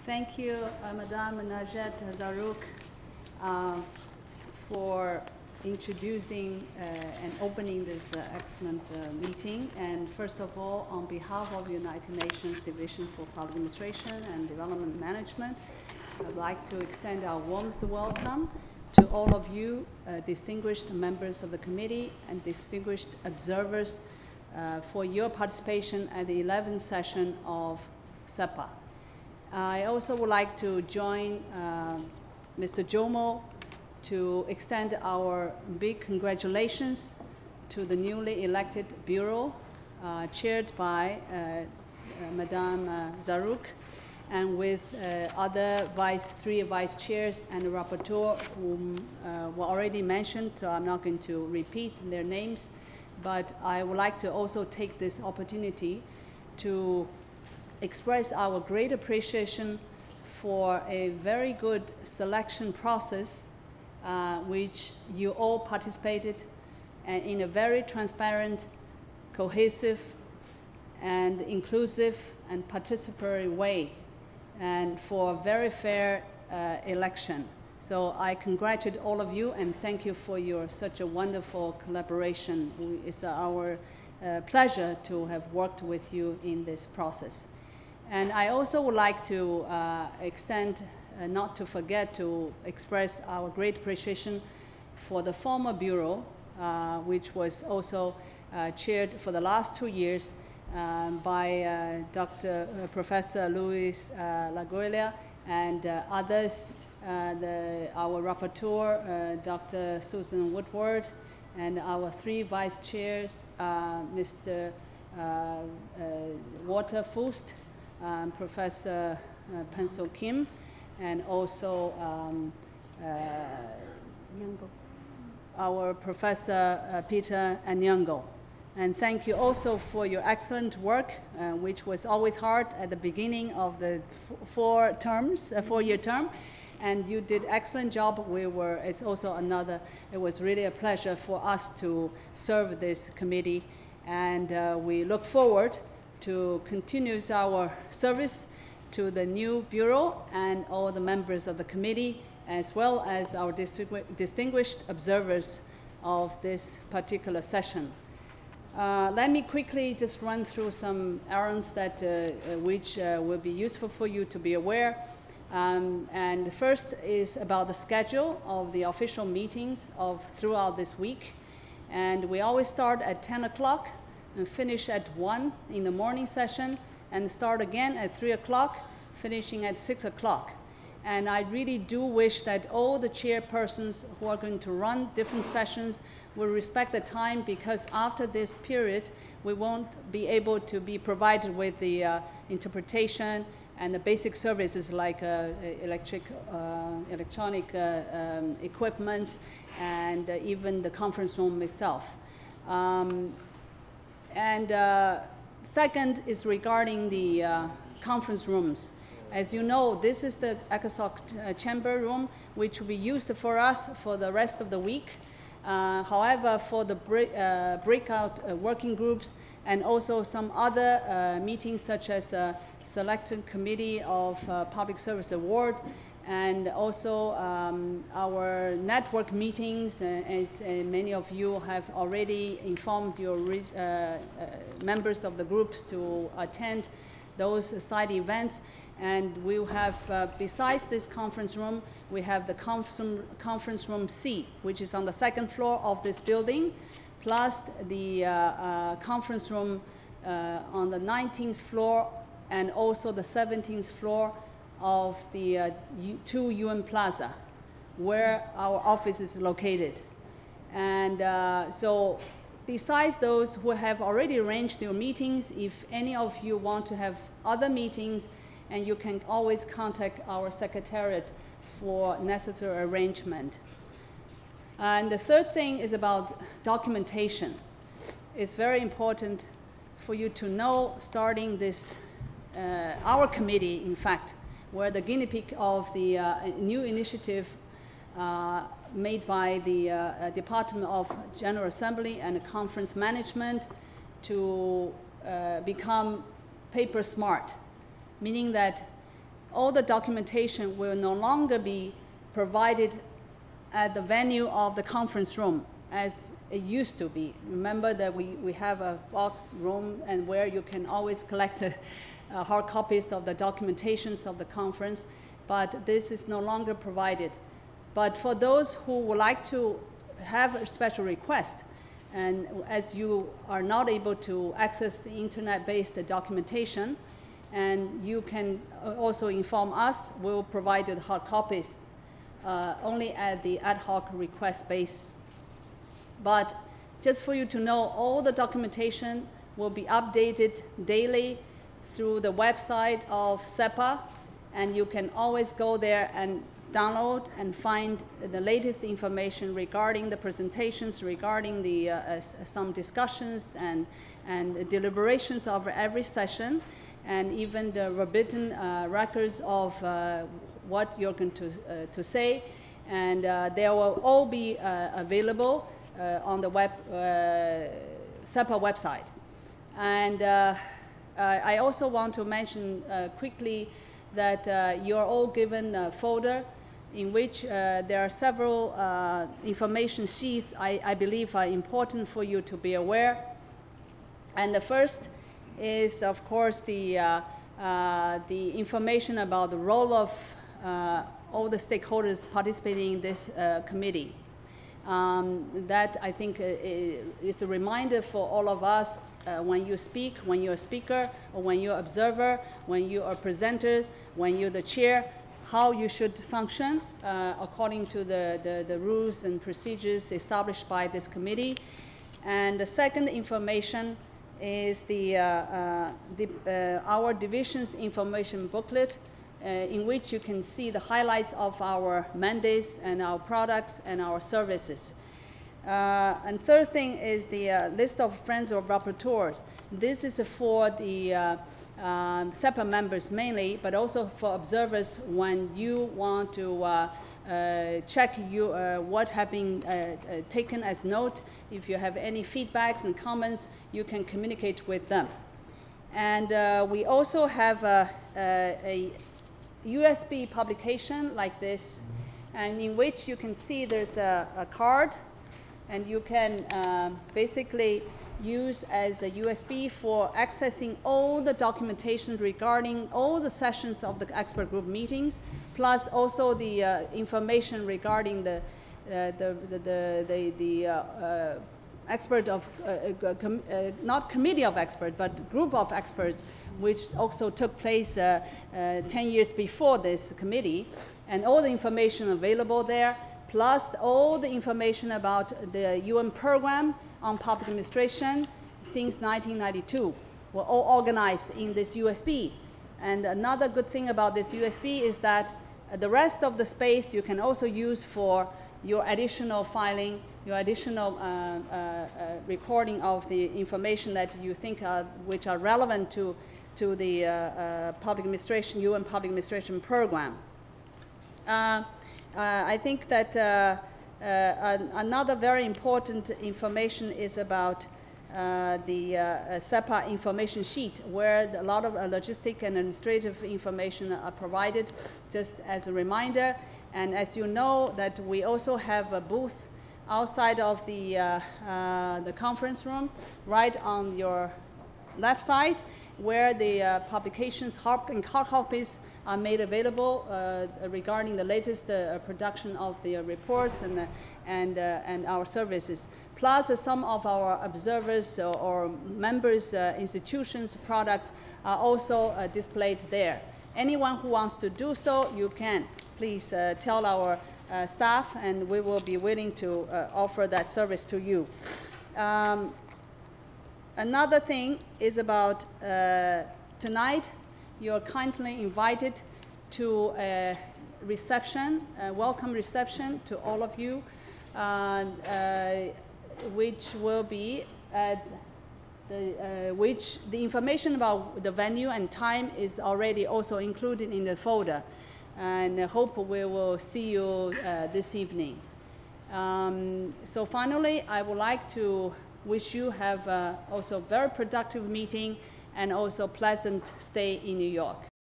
Thank you, Madame Najet Zarouk, for introducing and opening this excellent meeting. And first of all, on behalf of the United Nations Division for Public Administration and Development Management, I'd like to extend our warmest welcome to all of you, distinguished members of the committee and distinguished observers, for your participation at the 11th session of CEPA. I also would like to join Mr. Jomo to extend our big congratulations to the newly elected Bureau, chaired by Madame Zarouk, and with other three vice chairs and a rapporteur whom were already mentioned, so I'm not going to repeat their names, but I would like to also take this opportunity to express our great appreciation for a very good selection process which you all participated in a very transparent, cohesive, and inclusive and participatory way, and for a very fair election. So I congratulate all of you and thank you for your such a wonderful collaboration. It's our pleasure to have worked with you in this process. And I also would like to extend, not to forget to express our great appreciation for the former Bureau, which was also chaired for the last 2 years by Professor Luis Laguerre and others, our rapporteur, Dr. Susan Woodward, and our three vice chairs, Mr. Walter Fust, Professor Pencil Kim, and also our Professor Peter Anyango. And thank you also for your excellent work, which was always hard at the beginning of the four-year term. And you did excellent job. It was really a pleasure for us to serve this committee. And we look forward to continue our service to the new Bureau and all the members of the committee, as well as our distinguished observers of this particular session. Let me quickly just run through some errands that which will be useful for you to be aware. And the first is about the schedule of the official meetings throughout this week. And we always start at 10 o'clock and finish at 1 in the morning session, and start again at 3 o'clock, finishing at 6 o'clock. And I really do wish that all the chairpersons who are going to run different sessions will respect the time, because after this period, we won't be able to be provided with the interpretation and the basic services like electronic equipment and even the conference room itself. Second is regarding the conference rooms. As you know, this is the ECOSOC chamber room, which will be used for us for the rest of the week. However, for the breakout working groups and also some other meetings, such as Selected Committee of Public Service Award, and also our network meetings, as many of you have already informed your members of the groups to attend those side events. And we have, besides this conference room, we have the conference room C, which is on the second floor of this building, plus the conference room on the 19th floor and also the 17th floor of the 2 UN Plaza, where our office is located. And so besides those who have already arranged your meetings, if any of you want to have other meetings, and you can always contact our secretariat for necessary arrangement. And the third thing is about documentation. It's very important for you to know, starting this, our committee, in fact, we're the guinea pig of the new initiative made by the Department of General Assembly and Conference Management to become paper smart, meaning that all the documentation will no longer be provided at the venue of the conference room as it used to be. Remember that we have a box room and where you can always collect hard copies of the documentations of the conference, but this is no longer provided. But for those who would like to have a special request, and as you are not able to access the internet-based documentation, and you can also inform us, we'll provide you the hard copies only at the ad hoc request base. But just for you to know, all the documentation will be updated daily through the website of CEPA, and you can always go there and download and find the latest information regarding the presentations, regarding the some discussions and deliberations of every session, and even the written records of what you're going to say. And they will all be available on the CEPA website. And I also want to mention quickly that you're all given a folder in which there are several information sheets I believe are important for you to be aware. And the first is, of course, the information about the role of all the stakeholders participating in this committee. That, I think, is a reminder for all of us when you speak, when you're a speaker, or when you're an observer, when you are presenters, when you're the chair, how you should function according to the rules and procedures established by this committee. And the second information is our division's information booklet, in which you can see the highlights of our mandates and our products and our services. And third thing is the list of friends or rapporteurs. This is for the CEPA members mainly, but also for observers when you want to check what have been taken as note. If you have any feedbacks and comments, you can communicate with them. And we also have a USB publication like this, and in which you can see there's a card, and you can basically use as a USB for accessing all the documentation regarding all the sessions of the expert group meetings, plus also the information regarding the expert of, not committee of experts, but group of experts, which also took place 10 years before this committee, and all the information available there, plus all the information about the UN program on public administration since 1992 were all organized in this USB. And another good thing about this USB is that the rest of the space you can also use for your additional filing, your additional recording of the information that you think which are relevant to the public administration, UN public administration program. I think that another very important information is about the CEPA information sheet, where a lot of logistic and administrative information are provided, just as a reminder. And as you know, that we also have a booth outside of the conference room, right on your left side, where the publications, hard copies, are made available regarding the latest production of the reports and our services. Plus, some of our observers or members' institutions' products are also displayed there. Anyone who wants to do so, you can. Please tell our staff, and we will be willing to offer that service to you. Another thing is about tonight, you're kindly invited to a reception, a welcome reception to all of you, which will be at which the information about the venue and time is already also included in the folder. And I hope we will see you this evening. So finally, I would like to wish you have also a very productive meeting and also pleasant stay in New York.